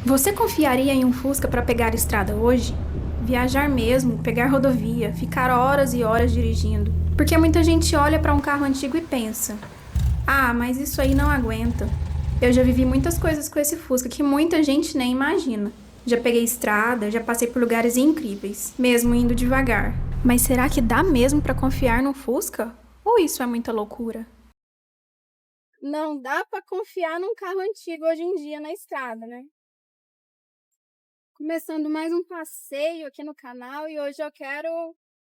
Você confiaria em um Fusca para pegar estrada hoje? Viajar mesmo, pegar rodovia, ficar horas e horas dirigindo. Porque muita gente olha para um carro antigo e pensa: ah, mas isso aí não aguenta. Eu já vivi muitas coisas com esse Fusca que muita gente nem imagina. Já peguei estrada, já passei por lugares incríveis, mesmo indo devagar. Mas será que dá mesmo para confiar no Fusca? Ou isso é muita loucura? Não dá para confiar num carro antigo hoje em dia na estrada, né? Começando mais um passeio aqui no canal e hoje eu quero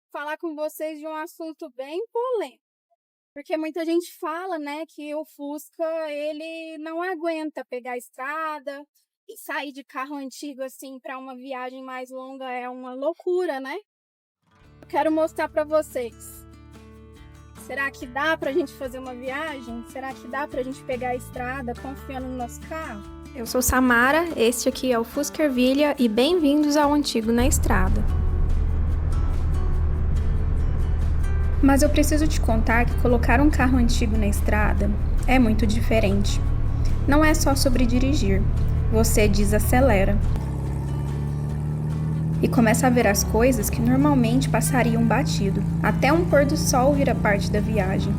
falar com vocês de um assunto bem polêmico, porque muita gente fala, né, que o Fusca ele não aguenta pegar a estrada e sair de carro antigo assim para uma viagem mais longa é uma loucura, né? Eu quero mostrar para vocês. Será que dá pra gente fazer uma viagem? Será que dá pra gente pegar a estrada confiando no nosso carro? Eu sou Samara, este aqui é o Fusca Ervilha e bem-vindos ao Antigo na Estrada. Mas eu preciso te contar que colocar um carro antigo na estrada é muito diferente. Não é só sobre dirigir, você desacelera e começa a ver as coisas que normalmente passariam batido. Até um pôr do sol vira parte da viagem.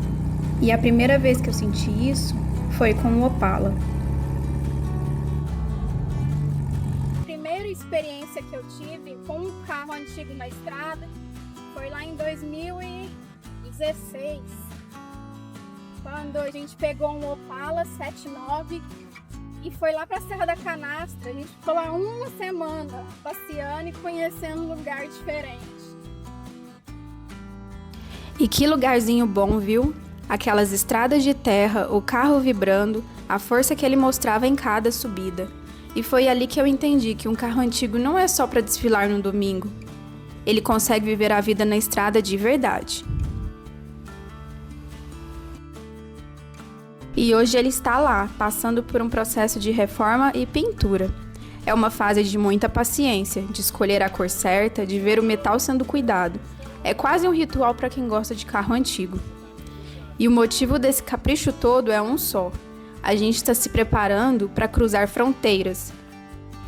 E a primeira vez que eu senti isso foi com o Opala. A primeira experiência que eu tive com um carro antigo na estrada foi lá em 2016, quando a gente pegou um Opala 79 e foi lá para a Serra da Canastra. A gente ficou lá uma semana passeando e conhecendo um lugar diferente. E que lugarzinho bom, viu? Aquelas estradas de terra, o carro vibrando, a força que ele mostrava em cada subida. E foi ali que eu entendi que um carro antigo não é só para desfilar no domingo. Ele consegue viver a vida na estrada de verdade. E hoje ele está lá, passando por um processo de reforma e pintura. É uma fase de muita paciência, de escolher a cor certa, de ver o metal sendo cuidado. É quase um ritual para quem gosta de carro antigo. E o motivo desse capricho todo é um só. A gente está se preparando para cruzar fronteiras,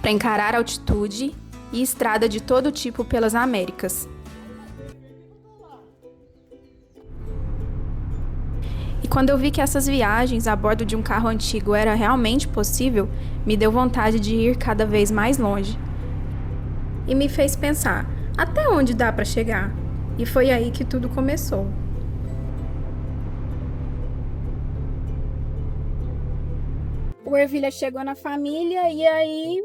para encarar altitude e estrada de todo tipo pelas Américas. E quando eu vi que essas viagens a bordo de um carro antigo era realmente possível, me deu vontade de ir cada vez mais longe. E me fez pensar, até onde dá para chegar? E foi aí que tudo começou. O Ervilha chegou na família e aí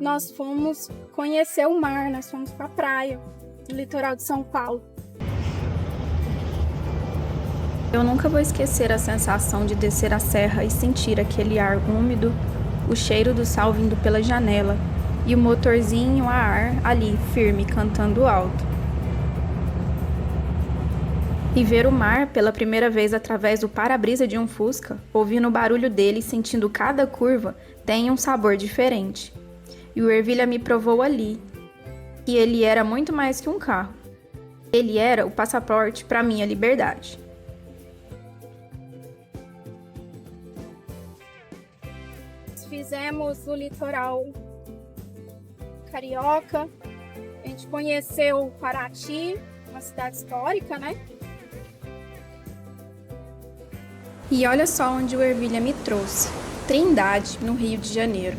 nós fomos conhecer o mar, nós fomos para a praia, no litoral de São Paulo. Eu nunca vou esquecer a sensação de descer a serra e sentir aquele ar úmido, o cheiro do sal vindo pela janela e o motorzinho a ar ali, firme, cantando alto. E ver o mar pela primeira vez através do para-brisa de um Fusca, ouvindo o barulho dele e sentindo cada curva, tem um sabor diferente. E o Ervilha me provou ali que ele era muito mais que um carro. Ele era o passaporte para minha liberdade. Fizemos o litoral carioca, a gente conheceu Paraty, uma cidade histórica, né? E olha só onde o Ervilha me trouxe, Trindade, no Rio de Janeiro.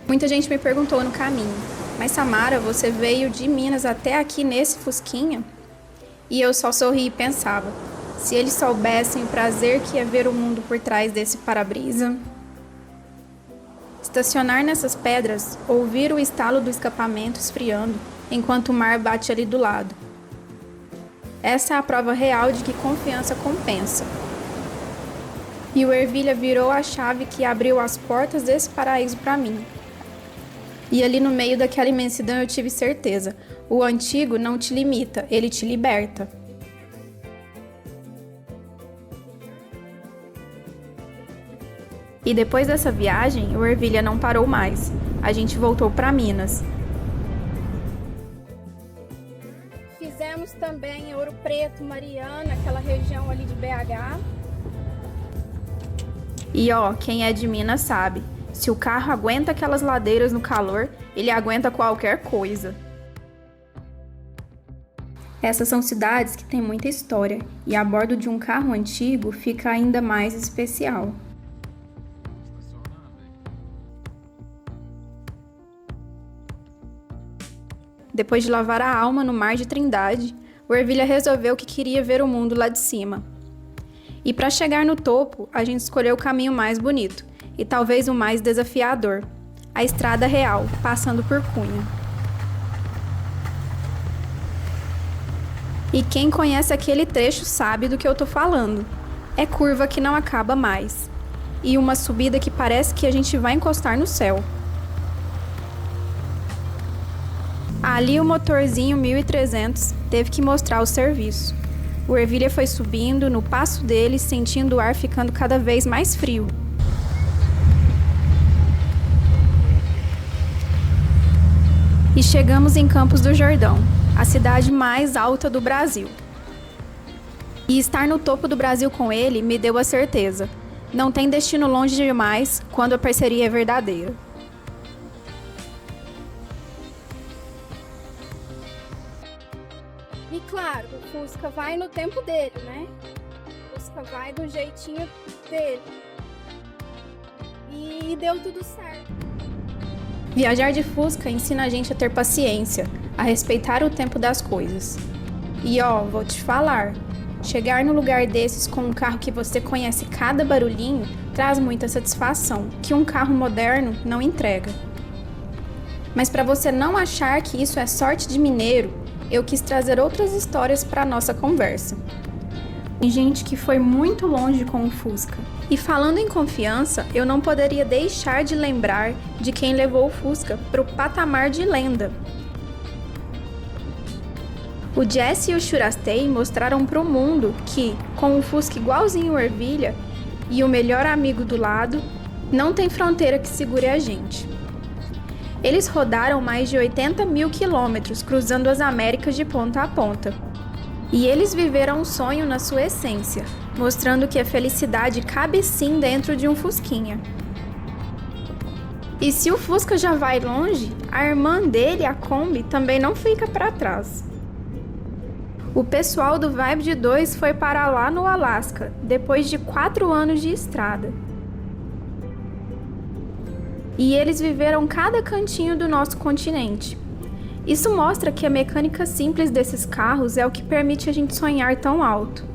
Muita gente me perguntou no caminho, mas Samara, você veio de Minas até aqui nesse Fusquinha? E eu só sorri e pensava, se eles soubessem o prazer que é ver o mundo por trás desse para-brisa. Estacionar nessas pedras, ouvir o estalo do escapamento esfriando, enquanto o mar bate ali do lado. Essa é a prova real de que confiança compensa. E o Ervilha virou a chave que abriu as portas desse paraíso para mim. E ali no meio daquela imensidão eu tive certeza, o antigo não te limita, ele te liberta. E depois dessa viagem, o Ervilha não parou mais. A gente voltou para Minas. Fizemos também Ouro Preto, Mariana, aquela região ali de BH. E ó, quem é de Minas sabe, Se o carro aguenta aquelas ladeiras no calor, ele aguenta qualquer coisa. Essas são cidades que têm muita história, e a bordo de um carro antigo fica ainda mais especial. Depois de lavar a alma no mar de Trindade, o Ervilha resolveu que queria ver o mundo lá de cima. E para chegar no topo, a gente escolheu o caminho mais bonito, e talvez o mais desafiador, a Estrada Real, passando por Cunha. E quem conhece aquele trecho sabe do que eu tô falando. É curva que não acaba mais. E uma subida que parece que a gente vai encostar no céu. Ali o motorzinho 1300 teve que mostrar o serviço. O Ervilha foi subindo no passo dele, sentindo o ar ficando cada vez mais frio. E chegamos em Campos do Jordão, a cidade mais alta do Brasil. E estar no topo do Brasil com ele me deu a certeza. Não tem destino longe demais quando a parceria é verdadeira. E claro, o Fusca vai no tempo dele, né? O Fusca vai do jeitinho dele. E deu tudo certo. Viajar de Fusca ensina a gente a ter paciência, a respeitar o tempo das coisas. E vou te falar, chegar no lugar desses com um carro que você conhece cada barulhinho traz muita satisfação, que um carro moderno não entrega. Mas para você não achar que isso é sorte de mineiro, eu quis trazer outras histórias para a nossa conversa. Tem gente que foi muito longe com o Fusca. E falando em confiança, eu não poderia deixar de lembrar de quem levou o Fusca para o patamar de lenda. O Jesse e o Churastei mostraram para o mundo que, com um Fusca igualzinho o Ervilha e o melhor amigo do lado, não tem fronteira que segure a gente. Eles rodaram mais de 80 mil quilômetros cruzando as Américas de ponta a ponta. E eles viveram um sonho na sua essência, mostrando que a felicidade cabe sim dentro de um Fusquinha. E se o Fusca já vai longe, a irmã dele, a Kombi, também não fica para trás. O pessoal do Vibe de 2 foi parar lá no Alasca, depois de 4 anos de estrada. E eles viveram cada cantinho do nosso continente. Isso mostra que a mecânica simples desses carros é o que permite a gente sonhar tão alto.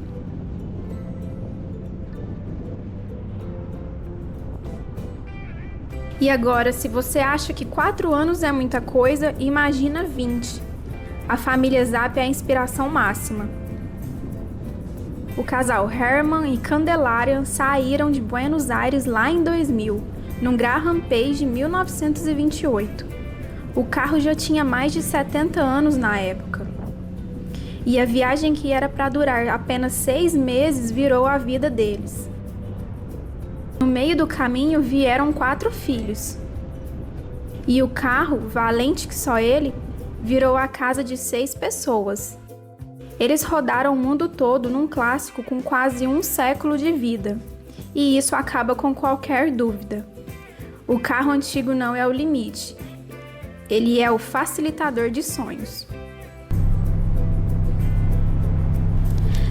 E agora, se você acha que 4 anos é muita coisa, imagina 20. A família Zap é a inspiração máxima. O casal Herman e Candelária saíram de Buenos Aires lá em 2000, num Graham Page 1928. O carro já tinha mais de 70 anos na época. E a viagem que era para durar apenas 6 meses virou a vida deles. No meio do caminho vieram 4 filhos. E o carro, valente que só ele, virou a casa de 6 pessoas. Eles rodaram o mundo todo num clássico com quase 1 século de vida. E isso acaba com qualquer dúvida. O carro antigo não é o limite. Ele é o facilitador de sonhos.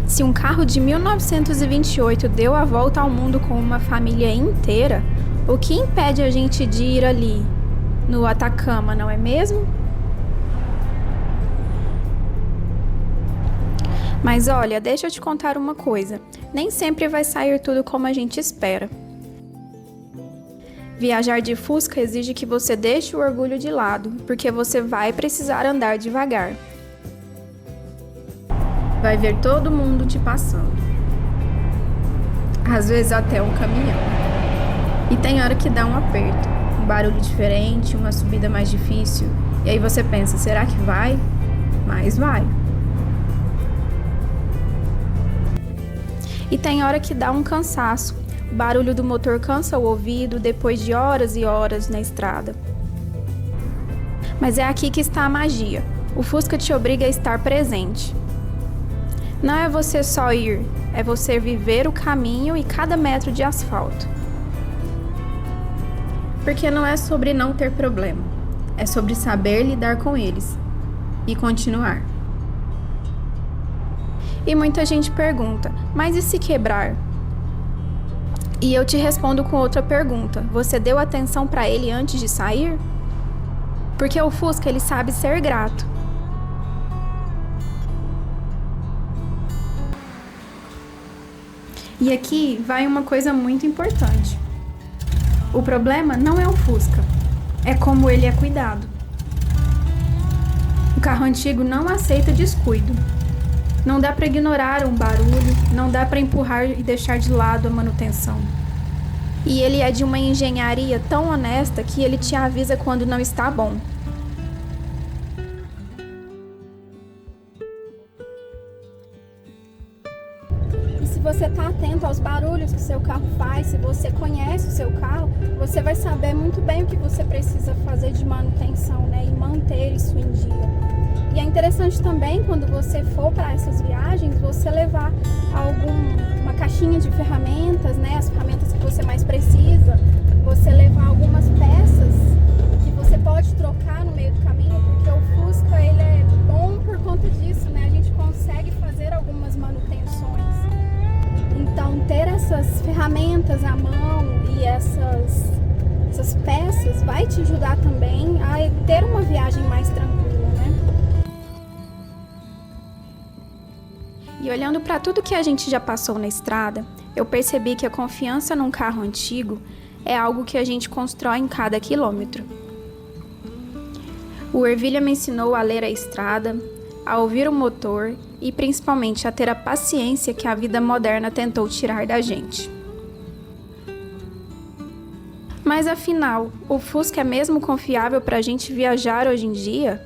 Se um carro de 1928 deu a volta ao mundo com uma família inteira, o que impede a gente de ir ali, no Atacama, não é mesmo? Mas olha, deixa eu te contar uma coisa. Nem sempre vai sair tudo como a gente espera. Viajar de Fusca exige que você deixe o orgulho de lado, porque você vai precisar andar devagar. Vai ver todo mundo te passando. Às vezes até um caminhão. E tem hora que dá um aperto, um barulho diferente, uma subida mais difícil. E aí você pensa, será que vai? Mas vai. E tem hora que dá um cansaço. O barulho do motor cansa o ouvido depois de horas e horas na estrada. Mas é aqui que está a magia. O Fusca te obriga a estar presente. Não é você só ir, é você viver o caminho e cada metro de asfalto. Porque não é sobre não ter problema, é sobre saber lidar com eles e continuar. E muita gente pergunta, mas e se quebrar? E eu te respondo com outra pergunta, você deu atenção para ele antes de sair? Porque o Fusca, ele sabe ser grato. E aqui vai uma coisa muito importante. O problema não é o Fusca, é como ele é cuidado. O carro antigo não aceita descuido. Não dá para ignorar um barulho, não dá para empurrar e deixar de lado a manutenção. E ele é de uma engenharia tão honesta que ele te avisa quando não está bom. E se você está atento aos barulhos que o seu carro faz, se você conhece o seu carro, você vai saber muito bem o que você precisa fazer de manutenção, né? E manter isso em dia. E é interessante também, quando você for para essas viagens, você levar uma caixinha de ferramentas, né? As ferramentas que você mais precisa. Você levar algumas peças que você pode trocar no meio do caminho, porque o Fusca, ele é bom por conta disso, né? A gente consegue fazer algumas manutenções. Então, ter essas ferramentas à mão e essas peças vai te ajudar também a ter uma viagem mais tranquila, né? E olhando para tudo que a gente já passou na estrada, eu percebi que a confiança num carro antigo é algo que a gente constrói em cada quilômetro. O Ervilha me ensinou a ler a estrada, a ouvir o motor e principalmente a ter a paciência que a vida moderna tentou tirar da gente. Mas afinal, o Fusca é mesmo confiável para a gente viajar hoje em dia?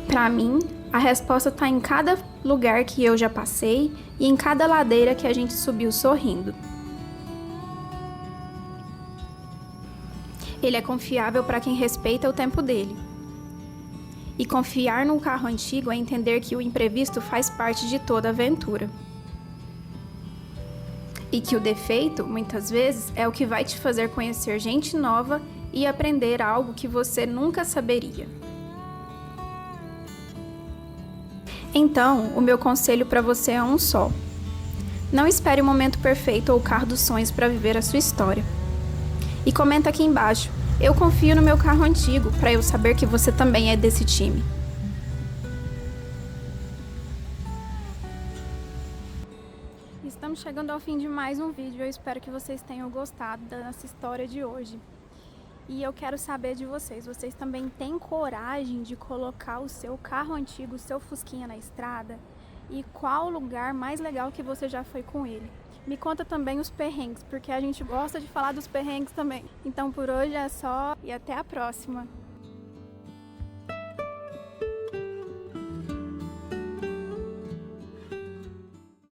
Para mim, a resposta está em cada lugar que eu já passei e em cada ladeira que a gente subiu sorrindo. Ele é confiável para quem respeita o tempo dele. E confiar num carro antigo é entender que o imprevisto faz parte de toda aventura. E que o defeito, muitas vezes, é o que vai te fazer conhecer gente nova e aprender algo que você nunca saberia. Então, o meu conselho para você é um só. Não espere o momento perfeito ou o carro dos sonhos para viver a sua história. E comenta aqui embaixo, eu confio no meu carro antigo, para eu saber que você também é desse time. Estamos chegando ao fim de mais um vídeo, eu espero que vocês tenham gostado da nossa história de hoje. E eu quero saber de vocês também têm coragem de colocar o seu carro antigo, o seu Fusquinha na estrada? E qual o lugar mais legal que você já foi com ele? Me conta também os perrengues, porque a gente gosta de falar dos perrengues também. Então por hoje é só e até a próxima!